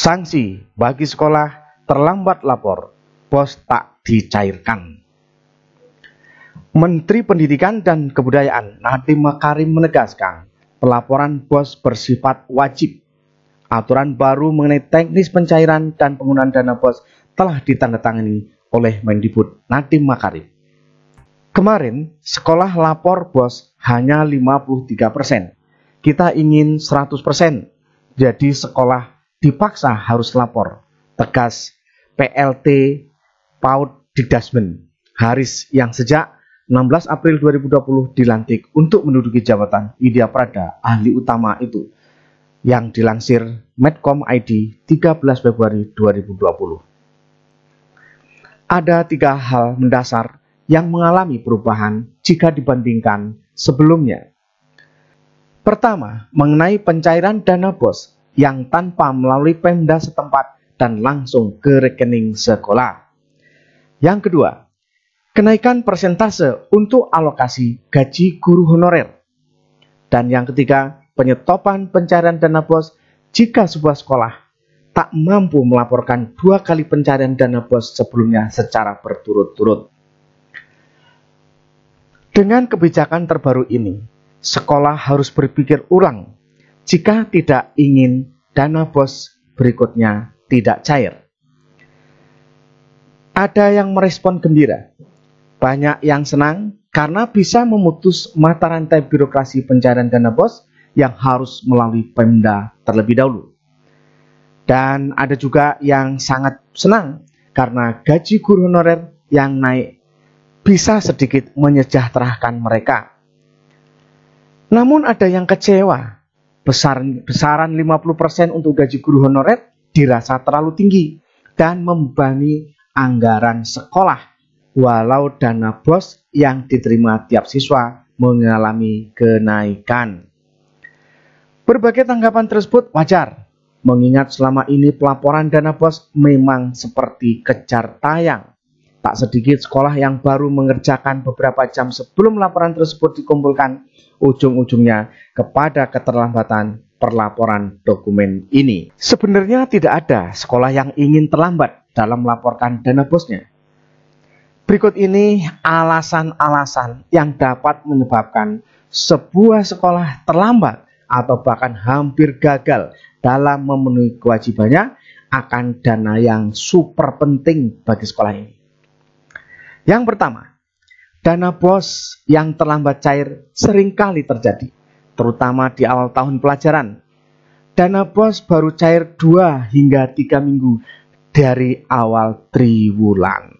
Sanksi bagi sekolah terlambat lapor, BOS tak dicairkan. Menteri Pendidikan dan Kebudayaan Nadiem Makarim menegaskan, pelaporan BOS bersifat wajib. Aturan baru mengenai teknis pencairan dan penggunaan dana BOS telah ditandatangani oleh Mendikbud Nadiem Makarim. Kemarin, sekolah lapor BOS hanya 53%. Kita ingin 100%. Jadi sekolah dipaksa harus lapor, tegas PLT PAUD Dikdasmen Haris yang sejak 16 April 2020 dilantik untuk menduduki jabatan Widya Prada ahli utama itu, yang dilansir Medcom ID 13 Februari 2020. Ada 3 hal mendasar yang mengalami perubahan jika dibandingkan sebelumnya. Pertama, mengenai pencairan dana BOS yang tanpa melalui Pemda setempat dan langsung ke rekening sekolah. Yang kedua, kenaikan persentase untuk alokasi gaji guru honorer. Dan yang ketiga, penyetopan pencairan dana BOS jika sebuah sekolah tak mampu melaporkan 2 kali pencairan dana BOS sebelumnya secara berturut-turut. Dengan kebijakan terbaru ini, sekolah harus berpikir ulang jika tidak ingin dana BOS berikutnya tidak cair. Ada yang merespon gembira, banyak yang senang karena bisa memutus mata rantai birokrasi pencairan dana BOS yang harus melalui Pemda terlebih dahulu. Dan ada juga yang sangat senang karena gaji guru honorer yang naik bisa sedikit menyejahterakan mereka. Namun ada yang kecewa, besaran 50% untuk gaji guru honorer dirasa terlalu tinggi dan membebani anggaran sekolah, walau dana BOS yang diterima tiap siswa mengalami kenaikan. Berbagai tanggapan tersebut wajar, mengingat selama ini pelaporan dana BOS memang seperti kejar tayang. Tak sedikit sekolah yang baru mengerjakan beberapa jam sebelum laporan tersebut dikumpulkan, ujung-ujungnya kepada keterlambatan perlaporan dokumen ini. Sebenarnya tidak ada sekolah yang ingin terlambat dalam melaporkan dana BOS-nya. Berikut ini alasan-alasan yang dapat menyebabkan sebuah sekolah terlambat atau bahkan hampir gagal dalam memenuhi kewajibannya akan dana yang super penting bagi sekolah ini. Yang pertama, dana BOS yang terlambat cair seringkali terjadi, terutama di awal tahun pelajaran. Dana BOS baru cair 2 hingga 3 minggu dari awal triwulan.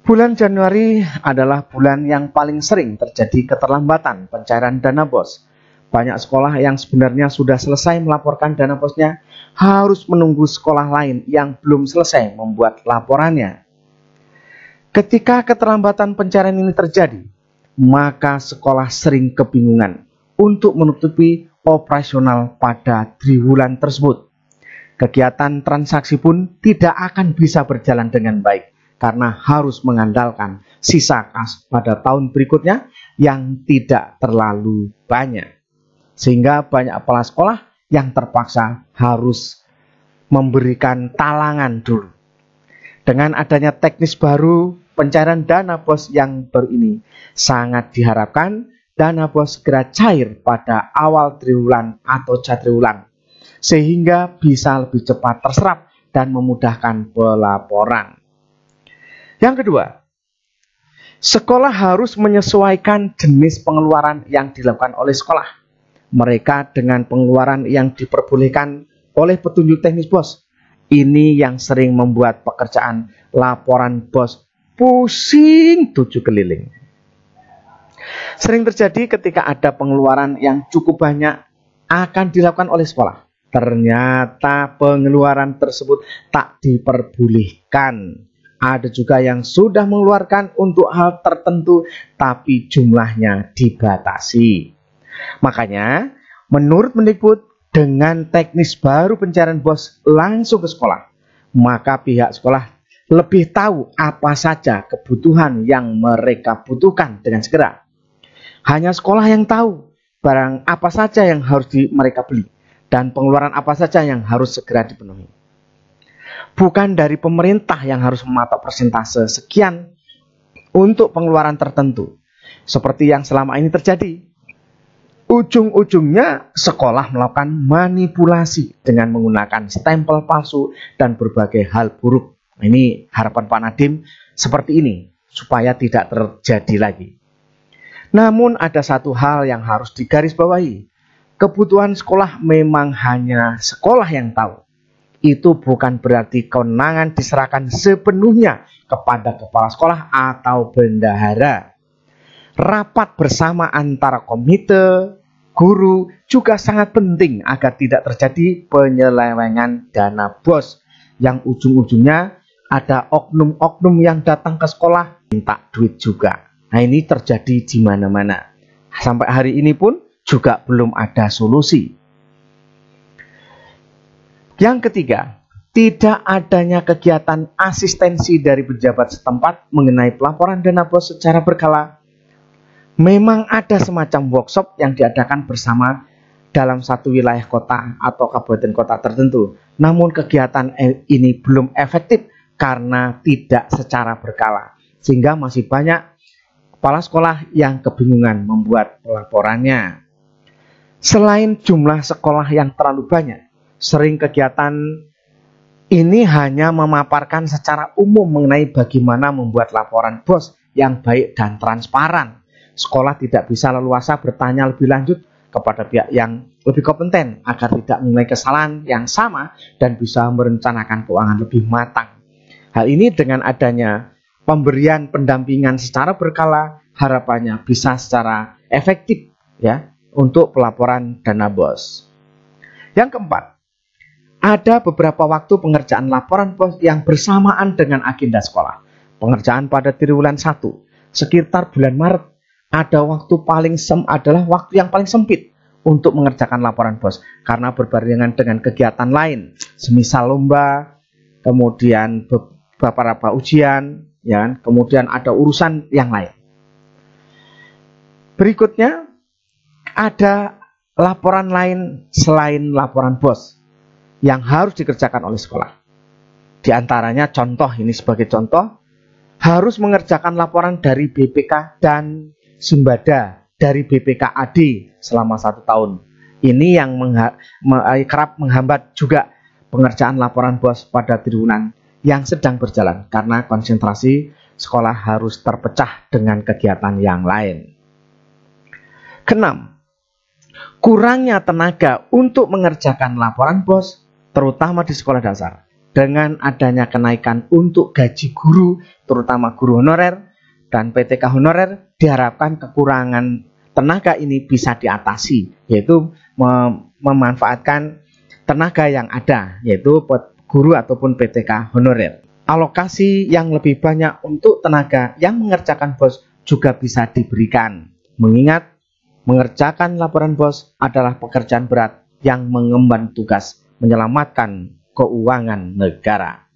Bulan Januari adalah bulan yang paling sering terjadi keterlambatan pencairan dana BOS. Banyak sekolah yang sebenarnya sudah selesai melaporkan dana BOS-nya harus menunggu sekolah lain yang belum selesai membuat laporannya. Ketika keterlambatan pencairan ini terjadi, maka sekolah sering kebingungan untuk menutupi operasional pada triwulan tersebut. Kegiatan transaksi pun tidak akan bisa berjalan dengan baik karena harus mengandalkan sisa kas pada tahun berikutnya yang tidak terlalu banyak. Sehingga banyak kepala sekolah yang terpaksa harus memberikan talangan dulu. Dengan adanya teknis baru pencairan dana BOS yang baru ini, sangat diharapkan dana BOS segera cair pada awal triwulan atau catriwulan, sehingga bisa lebih cepat terserap dan memudahkan pelaporan. Yang kedua, sekolah harus menyesuaikan jenis pengeluaran yang dilakukan oleh sekolah. Mereka dengan pengeluaran yang diperbolehkan oleh petunjuk teknis BOS. Ini yang sering membuat pekerjaan laporan BOS pusing 7 keliling. Sering terjadi ketika ada pengeluaran yang cukup banyak akan dilakukan oleh sekolah. Ternyata pengeluaran tersebut tak diperbolehkan. Ada juga yang sudah mengeluarkan untuk hal tertentu tapi jumlahnya dibatasi. Makanya menurut Mendikbud, dengan teknis baru pencairan BOS langsung ke sekolah, maka pihak sekolah lebih tahu apa saja kebutuhan yang mereka butuhkan dengan segera. Hanya sekolah yang tahu barang apa saja yang harus mereka beli dan pengeluaran apa saja yang harus segera dipenuhi. Bukan dari pemerintah yang harus mematok persentase sekian untuk pengeluaran tertentu, seperti yang selama ini terjadi. Ujung-ujungnya sekolah melakukan manipulasi dengan menggunakan stempel palsu dan berbagai hal buruk. Ini harapan Pak Nadiem seperti ini, supaya tidak terjadi lagi. Namun ada satu hal yang harus digarisbawahi. Kebutuhan sekolah memang hanya sekolah yang tahu. Itu bukan berarti kewenangan diserahkan sepenuhnya kepada kepala sekolah atau bendahara. Rapat bersama antara komite, guru juga sangat penting agar tidak terjadi penyelewengan dana BOS yang ujung-ujungnya ada oknum-oknum yang datang ke sekolah minta duit juga. Nah, ini terjadi di mana-mana. Sampai hari ini pun juga belum ada solusi. Yang ketiga, tidak adanya kegiatan asistensi dari pejabat setempat mengenai pelaporan dana BOS secara berkala. Memang ada semacam workshop yang diadakan bersama dalam satu wilayah kota atau kabupaten kota tertentu. Namun kegiatan ini belum efektif karena tidak secara berkala. Sehingga masih banyak kepala sekolah yang kebingungan membuat pelaporannya. Selain jumlah sekolah yang terlalu banyak, sering kegiatan ini hanya memaparkan secara umum mengenai bagaimana membuat laporan BOS yang baik dan transparan. Sekolah tidak bisa leluasa bertanya lebih lanjut kepada pihak yang lebih kompeten agar tidak mengulangi kesalahan yang sama dan bisa merencanakan keuangan lebih matang. Hal ini dengan adanya pemberian pendampingan secara berkala harapannya bisa secara efektif ya untuk pelaporan dana BOS. Yang keempat, ada beberapa waktu pengerjaan laporan BOS yang bersamaan dengan agenda sekolah. Pengerjaan pada triwulan 1 sekitar bulan Maret adalah waktu yang paling sempit untuk mengerjakan laporan BOS karena berbarengan dengan kegiatan lain, semisal lomba, kemudian beberapa ujian, ya, kemudian ada urusan yang lain. Berikutnya ada laporan lain selain laporan BOS yang harus dikerjakan oleh sekolah. Di antaranya contoh, ini sebagai contoh, harus mengerjakan laporan dari BPK dan Simbada dari BPKAD selama 1 tahun. Ini yang kerap menghambat juga pengerjaan laporan BOS pada triwulan yang sedang berjalan karena konsentrasi sekolah harus terpecah dengan kegiatan yang lain. Keenam, kurangnya tenaga untuk mengerjakan laporan BOS terutama di sekolah dasar. Dengan adanya kenaikan untuk gaji guru, terutama guru honorer dan PTK honorer, diharapkan kekurangan tenaga ini bisa diatasi, yaitu memanfaatkan tenaga yang ada, yaitu guru ataupun PTK honorer. Alokasi yang lebih banyak untuk tenaga yang mengerjakan BOS juga bisa diberikan, mengingat mengerjakan laporan BOS adalah pekerjaan berat yang mengemban tugas menyelamatkan keuangan negara.